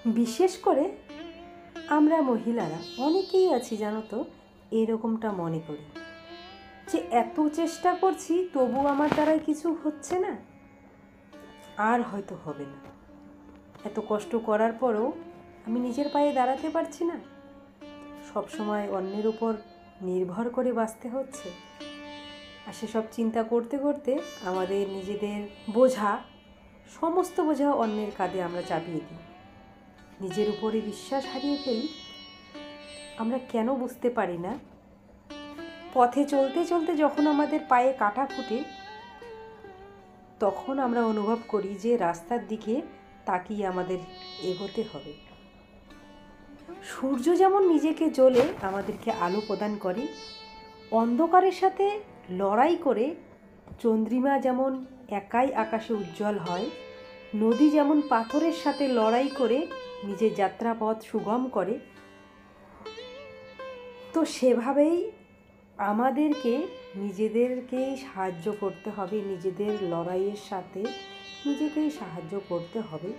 বিশেষ করে আমরা মহিলারা অনেকেই আছি জানো তো, এরকমটা মনে করি যে এত চেষ্টা করছি তবু আমার দ্বারাই কিছু হচ্ছে না, আর হয়তো হবে না। এত কষ্ট করার পরও আমি নিজের পায়ে দাঁড়াতে পারছি না, সবসময় অন্যের উপর নির্ভর করে বাঁচতে হচ্ছে। আর সেসব চিন্তা করতে করতে আমাদের নিজেদের বোঝা, সমস্ত বোঝা অন্যের কাঁধে আমরা চাপিয়ে দিই, নিজের উপরে বিশ্বাস হারিয়ে ফেলি। আমরা কেন বুঝতে পারি না, পথে চলতে চলতে যখন আমাদের পায়ে কাঁটা ফুটে তখন আমরা অনুভব করি যে রাস্তার দিকে তাকিয়ে আমাদের এগোতে হবে। সূর্য যেমন নিজেকে জ্বলে আমাদেরকে আলো প্রদান করে, অন্ধকারের সাথে লড়াই করে চন্দ্রিমা যেমন একাই আকাশে উজ্জ্বল হয়, নদী যেমন পাথরের সাথে লড়াই করে নিজের যাত্রাপথ সুগম করে, তো সেভাবেই আমাদেরকে নিজেদেরকেই সাহায্য করতে হবে, নিজেদের লড়াইয়ের সাথে নিজেকেই সাহায্য করতে হবে।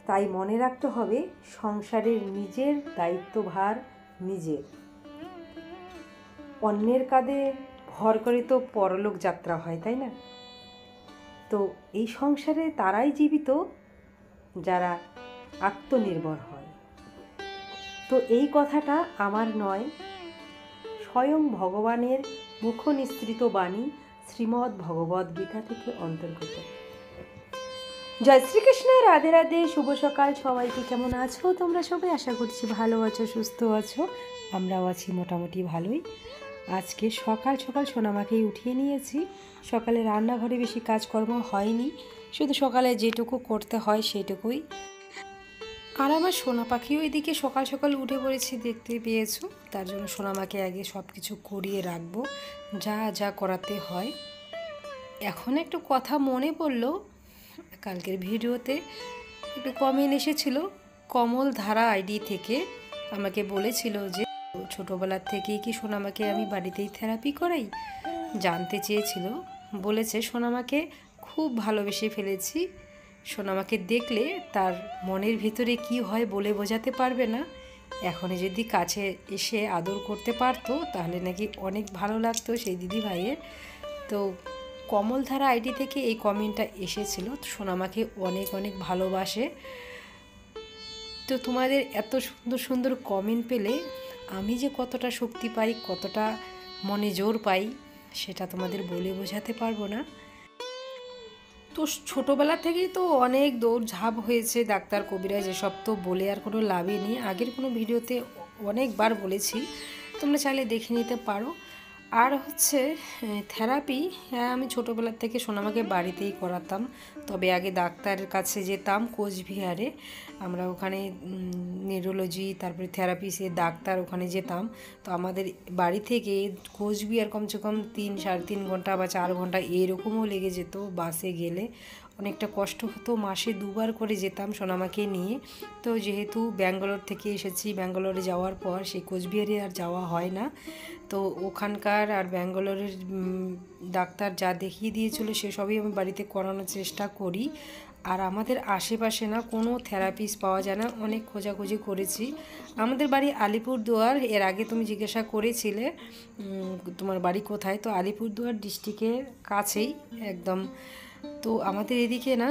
তাই মনে রাখতে হবে সংসারের নিজের দায়িত্বভার নিজের, অন্যের কাঁধে ভর করে তো পরলোক যাত্রা হয়, তাই না? তো এই সংসারে তারাই জীবিত যারা আত্মনির্ভর হয়। তো এই কথাটা আমার নয়, স্বয়ং ভগবানের মুখ নিঃসৃত বাণী শ্রীমদ্ ভগবদ্ গীতা থেকে অন্তর্গত। জয় শ্রীকৃষ্ণ, রাধে রাধে, শুভ সকাল সবাইকে। কেমন আছো তোমরা সবাই? আশা করছি ভালো আছো, সুস্থ আছো। আমরাও আছি মোটামুটি ভালোই। আজকে সকাল সকাল সোনামাকেই উঠিয়ে নিয়েছি। সকালে রান্নাঘরে বেশি কাজকর্ম হয়নি, শুধু সকালে যেটুকু করতে হয় সেটুকুই। আর আমার সোনা পাখিও এদিকে সকাল সকাল উঠে পড়েছি, দেখতে পেয়েছো। তার জন্য সোনামাকে আগে সব কিছু করিয়ে রাখবো, যা যা করাতে হয়। এখন একটু কথা মনে পড়লো, কালকের ভিডিওতে একটু কমেন্ট এসেছিল কমল ধারা আইডি থেকে, আমাকে বলেছিল যে ছোটোবেলার থেকেই কি সোনামাকে আমি বাড়িতেই থেরাপি করাই, জানতে চেয়েছিল। বলেছে সোনামাকে খুব ভালোবেসে ফেলেছি, সোনামাকে দেখলে তার মনের ভিতরে কি হয় বলে বোঝাতে পারবে না। এখন যদি কাছে এসে আদর করতে পারতো তাহলে নাকি অনেক ভালো লাগতো সেই দিদি ভাইয়ের। তো কমলধারা আইডি থেকে এই কমেন্টটা এসেছিল। সোনামাকে অনেক অনেক ভালোবাসে। তো তোমাদের এত সুন্দর সুন্দর কমেন্ট পেলে আমি যে কতটা শক্তি পাই, কতটা মনে জোর পাই, সেটা তোমাদের বলে বোঝাতে পারবো না। তো ছোটোবেলা থেকেই তো অনেক দৌড়ঝাঁপ হয়েছে, ডাক্তার কবিরাজ এসব তো বলে আর কোনো লাভই নেই। আগের কোনো ভিডিওতে অনেকবার বলেছি, তোমরা চাইলে দেখে নিতে পারো। আর হচ্ছে থেরাপি, হ্যাঁ আমি ছোটোবেলার থেকে সোনামাকে বাড়িতেই করাতাম। তবে আগে ডাক্তারের কাছে যেতাম কোচবিহারে, আমরা ওখানে নিউরোলজি তারপরে থেরাপিসের ডাক্তার ওখানে যেতাম। তো আমাদের বাড়ি থেকে কোচবিহার কমসে কম 3-3.5 ঘন্টা বা 4 ঘন্টা এরকমও লেগে যেত বাসে গেলে। অনেকটা কষ্ট হতো, মাসে 2বার করে যেতাম সোনামাকে নিয়ে। তো যেহেতু ব্যাঙ্গালোর থেকে এসেছি, ব্যাঙ্গালোরে যাওয়ার পর সেই কোচবিহারে আর যাওয়া হয় না। তো ওখানকার আর ব্যাঙ্গালোরের ডাক্তার যা দেখিয়ে দিয়েছিল সেসবই আমি বাড়িতে করানোর চেষ্টা করি। আর আমাদের আশেপাশে না কোনো থেরাপিস্ট পাওয়া যায় না, অনেক খোঁজাখুঁজি করেছি। আমাদের বাড়ি আলিপুরদুয়ার, এর আগে তুমি জিজ্ঞাসা করেছিলে তোমার বাড়ি কোথায়, তো আলিপুরদুয়ার ডিস্ট্রিক্টের কাছেই একদম। তো আমাদের এদিকে না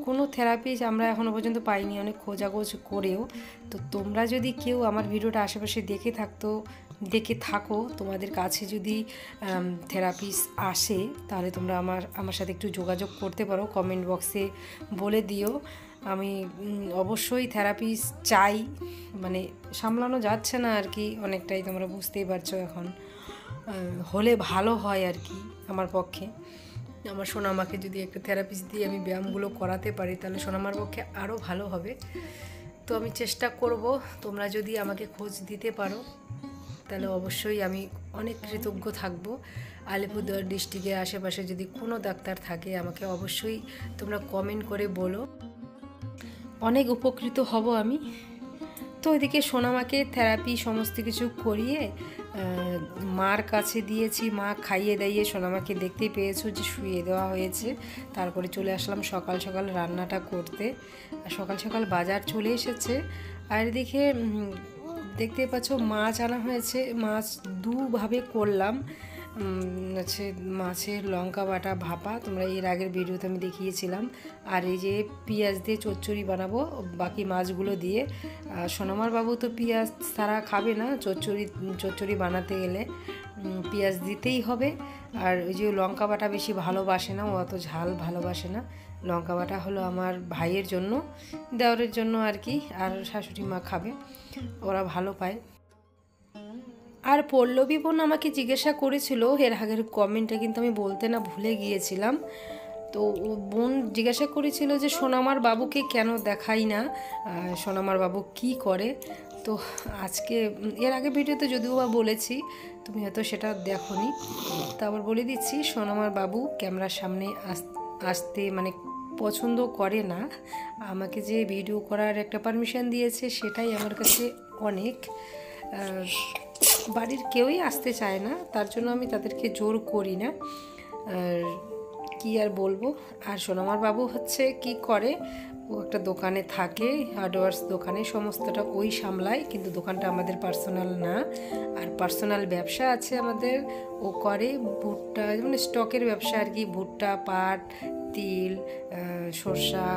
কোনো থেরাপিস্ট আমরা এখনও পর্যন্ত পাইনি, অনেক খোঁজাখোঁজ করেও। তো তোমরা যদি কেউ আমার ভিডিওটা আশেপাশে দেখে থাকো, তোমাদের কাছে যদি থেরাপিস্ট আসে তাহলে তোমরা আমার সাথে একটু যোগাযোগ করতে পারো, কমেন্ট বক্সে বলে দিও। আমি অবশ্যই থেরাপিস্ট চাই, মানে সামলানো যাচ্ছে না আর কি অনেকটাই, তোমরা বুঝতেই পারছো। এখন হলে ভালো হয় আর কি আমার পক্ষে। আমার সোনামাকে যদি একটা থেরাপিস্ট দিয়ে আমি ব্যায়ামগুলো করাতে পারি তাহলে সোনামার পক্ষে আরও ভালো হবে। তো আমি চেষ্টা করব, তোমরা যদি আমাকে খোঁজ দিতে পারো তাহলে অবশ্যই আমি অনেক কৃতজ্ঞ থাকব। আলিপুরদুয়ার ডিস্ট্রিক্টের আশেপাশে যদি কোনো ডাক্তার থাকে আমাকে অবশ্যই তোমরা কমেন্ট করে বলো, অনেক উপকৃত হব আমি। তো তো ওইদিকে সোনামাকে থেরাপি সমস্ত কিছু করিয়ে মার কাছে দিয়েছি। মা খাইয়ে দাইয়ে সোনামাকে দেখতেই পেয়েছো যে শুয়ে দেওয়া হয়েছে। তারপরে চলে আসলাম সকাল সকাল রান্নাটা করতে। সকাল সকাল বাজার চলে এসেছে। আর এদিকে দেখতে পাচ্ছ মাছ আনা হয়েছে। মাছ দুভাবে করলাম। হচ্ছে মাছের লঙ্কা বাটা ভাপা, তোমরা এর আগের ভিডিওতে আমি দেখিয়েছিলাম। আর এই যে পেঁয়াজ দিয়ে চচ্চড়ি বানাবো বাকি মাছগুলো দিয়ে। সোনামার বাবু তো পেঁয়াজ ছাড়া খাবে না, চচ্চড়ি বানাতে গেলে পেঁয়াজ দিতেই হবে। আর ওই যে লঙ্কা বাটা বেশি ভালোবাসে না, ও অত ঝাল ভালোবাসে না। লঙ্কা বাটা হলো আমার ভাইয়ের জন্য, দেওরের জন্য আর কি, আর শাশুড়ি মা খাবে, ওরা ভালো পায়। আর পল্লবী বোন আমাকে জিজ্ঞাসা করেছিল, এর আগের কমেন্টটা কিন্তু আমি বলতে না ভুলে গিয়েছিলাম। তো বোন জিজ্ঞাসা করেছিল যে সোনামার বাবুকে কেন দেখাই না, সোনামার বাবু কি করে। তো আজকে এর আগে ভিডিওতে যদিও বা বলেছি, তুমি হয়তো সেটা দেখোনি, তারপর বলে দিচ্ছি। সোনামার বাবু ক্যামেরার সামনে আসতে মানে পছন্দ করে না। আমাকে যে ভিডিও করার একটা পারমিশন দিয়েছে সেটাই আমার কাছে অনেক। বাড়ির কেউই আসতে চায় না, তার জন্য আমি তাদেরকে জোর করি না। আর কি আর বলবো। আর সোনামার বাবু হচ্ছে কি করে, ও একটা দোকানে থাকে, হার্ডওয়্যার্স দোকানে, সমস্তটা ওই সামলায়, কিন্তু দোকানটা আমাদের পার্সোনাল না। আর পার্সোনাল ব্যবসা আছে আমাদের, ও করে ভুট্টা, মানে স্টকের ব্যবসা আর কি, ভুট্টা, পাট, তিল, সরষা,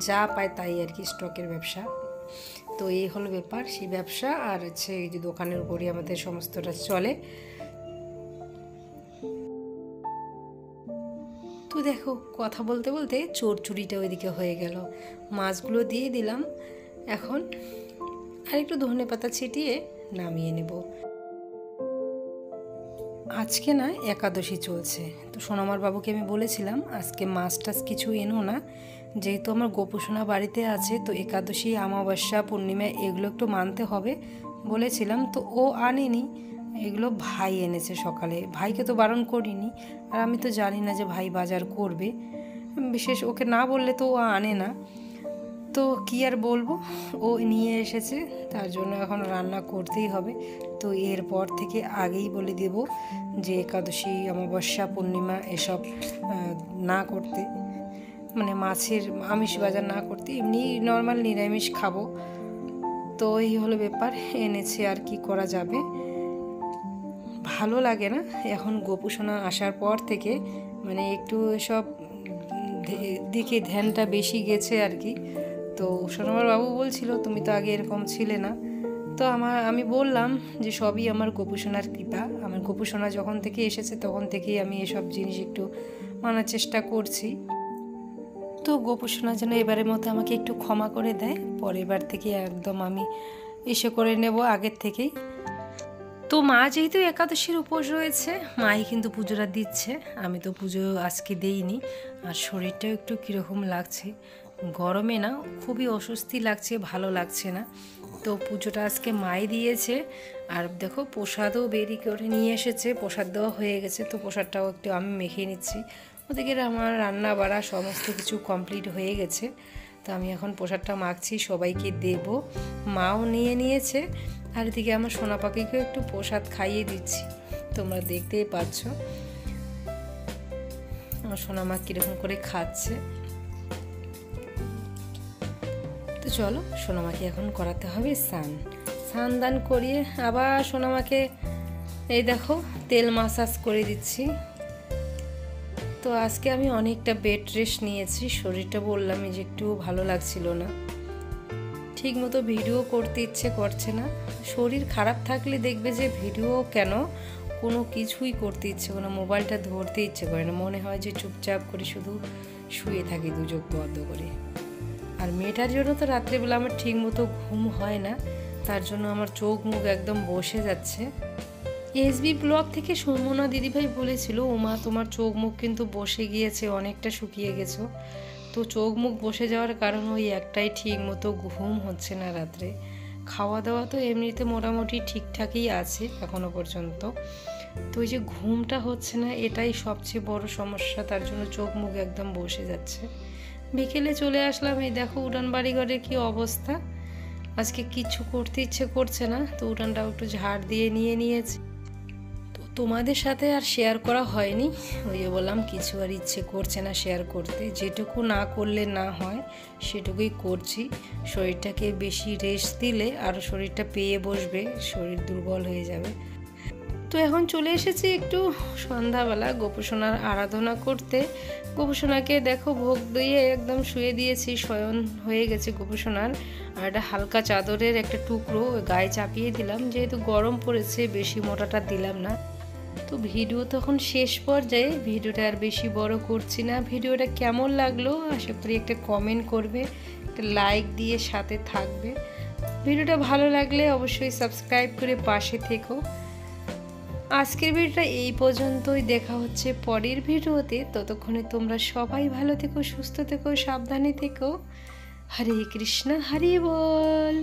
যা পায় তাই আর কি, স্টকের ব্যবসা। তো এই হলো ব্যাপার, সেই ব্যবসা। আর হচ্ছে এই যে দোকানের উপরই আমাদের সমস্তটা চলে। তো দেখো কথা বলতে বলতে চচ্চড়িটা ওইদিকে হয়ে গেল, মাছগুলো দিয়ে দিলাম। এখন আর একটু ধনেপাতা ছিটিয়ে নামিয়ে নেব। আজকে না একাদশী চলছে, তো সোনামার বাবুকে আমি বলেছিলাম আজকে মাছ টাছ কিছু এনো না, যেহেতু আমার গোপুসোনা বাড়িতে আছে, তো একাদশী, অমাবস্যা, পূর্ণিমা এগুলো একটু মানতে হবে বলেছিলাম। তো ও আনেনি, এগুলো ভাই এনেছে সকালে। ভাইকে তো বারণ করিনি, আর আমি তো জানি না যে ভাই বাজার করবে, বিশেষ ওকে না বললে তো ও আনে না। তো কী আর বলবো, ও নিয়ে এসেছে, তার জন্য এখন রান্না করতেই হবে। তো এরপর থেকে আগেই বলে দেব যে একাদশী, অমাবস্যা, পূর্ণিমা এসব না করতে, মানে মাছের আমিষ বাজার না করতে, এমনি নর্মাল নিরামিষ খাবো। তো এই হলো ব্যাপার, এনেছে আর কি করা যাবে। ভালো লাগে না এখন গোপুসোনা আসার পর থেকে, মানে একটু সব দিকে ধ্যানটা বেশি গেছে আর কি। তো সোনামার বাবু বলছিল তুমি তো আগে এরকম ছিলে না। তো আমি বললাম যে সবই আমার গোপুসোনার কৃপা। আমার গোপুসোনা যখন থেকে এসেছে তখন থেকেই আমি এসব জিনিস একটু মানার চেষ্টা করছি। তো গোপুসোনা যেন এবারের মতো আমাকে একটু ক্ষমা করে দেয়, পরের বার থেকে একদম আমি এসে করে নেব আগের থেকেই। তো মা যেহেতু একাদশীর উপোস রয়েছে, মাই কিন্তু পুজোটা দিচ্ছে, আমি তো পুজো আজকে দেইনি। আর শরীরটাও একটু কীরকম লাগছে, গরমে না খুবই অস্বস্তি লাগছে, ভালো লাগছে না। তো পুজোটা আজকে মাই দিয়েছে। আর দেখো প্রসাদও বেরি করে নিয়ে এসেছে, প্রসাদ দেওয়া হয়ে গেছে। তো প্রসাদটাও একটু আমি মেখে নিচ্ছি। ওদিকে আমার রান্না বাড়া সমস্ত কিছু কমপ্লিট হয়ে গেছে। তো আমি এখন প্রসাদটা মাখছি, সবাইকে দেব। মাও নিয়ে নিয়েছে। আর এদিকে আমার সোনা পাখিকেও একটু প্রসাদ খাইয়ে দিচ্ছি, তোমরা দেখতেই পাচ্ছ আমার সোনা মা কীরকম করে খাচ্ছে। তো চলো সোনামাকে এখন করাতে হবে স্নান দান করিয়ে আবার সোনামাকে এই দেখো তেল মাসাজ করে দিচ্ছি। তো আজকে আমি অনেকটা বেড রেস্ট নিয়েছি, শরীরটা বললামই যে একটু ভালো লাগছিল না, ঠিক মতো ভিডিও করতে ইচ্ছে করছে না। শরীর খারাপ থাকলে দেখবে যে ভিডিও কেন কোনো কিছুই করতে ইচ্ছে করে না, মোবাইলটা ধরতে ইচ্ছে করে না, মনে হয় যে চুপচাপ করে শুধু শুয়ে থাকি দু চোখ বন্ধ করে। আর মেয়েটার জন্য তো রাত্রেবেলা আমার ঠিক মতো ঘুম হয় না, তার জন্য আমার চোখ মুখ একদম বসে যাচ্ছে। এসবি ব্লগ থেকে সুমনা দিদিভাই বলেছিল, ওমা তোমার চোখ মুখ কিন্তু বসে গিয়েছে, অনেকটা শুকিয়ে গেছো। তো চোখ মুখ বসে যাওয়ার কারণ ওই একটাই, ঠিক মতো ঘুম হচ্ছে না রাত্রে। খাওয়া দাওয়া তো এমনিতে মোটামুটি ঠিকঠাকই আছে এখনো পর্যন্ত, তো ওই যে ঘুমটা হচ্ছে না এটাই সবচেয়ে বড় সমস্যা, তার জন্য চোখ মুখ একদম বসে যাচ্ছে। বিকেলে চলে আসলাম, এই দেখো উঠান বাড়িঘরের কি অবস্থা। আজকে কিছু করতে ইচ্ছে করছে না, তো উঠানটাও একটু ঝাড় দিয়ে নিয়েছি। তো তোমাদের সাথে আর শেয়ার করা হয়নি, ওই যে বললাম কিছু আর ইচ্ছে করছে না শেয়ার করতে। যেটুকু না করলে না হয় সেটুকুই করছি। শরীরটাকে বেশি রেস্ট দিলে আরও শরীরটা পেয়ে বসবে, শরীর দুর্বল হয়ে যাবে। তো এখন চলে এসেছি একটু সন্ধ্যাবেলা গোপুসোনার আরাধনা করতে। গোপুসোনাকে দেখো ভোগ দিয়ে একদম শুয়ে দিয়েছি, শয়ন হয়ে গেছে গোপুসোনার। আর একটা হালকা চাদরের একটা টুকরো গায়ে চাপিয়ে দিলাম, যেহেতু গরম পড়েছে বেশি মোটাটা দিলাম না। তো ভিডিও তখন শেষ পর্যায়ে, ভিডিওটা আর বেশি বড় করছি না। ভিডিওটা কেমন লাগলো আশা করি একটা কমেন্ট করবে, একটা লাইক দিয়ে সাথে থাকবে। ভিডিওটা ভালো লাগলে অবশ্যই সাবস্ক্রাইব করে পাশে থেকো। আজকের ভিডিওটা এই পর্যন্তই, দেখা হচ্ছে পরের ভিডিওতে। ততক্ষণে তোমরা সবাই ভালো থেকো, সুস্থ থেকো, সাবধানে থেকো। হরে কৃষ্ণ, হরি বল।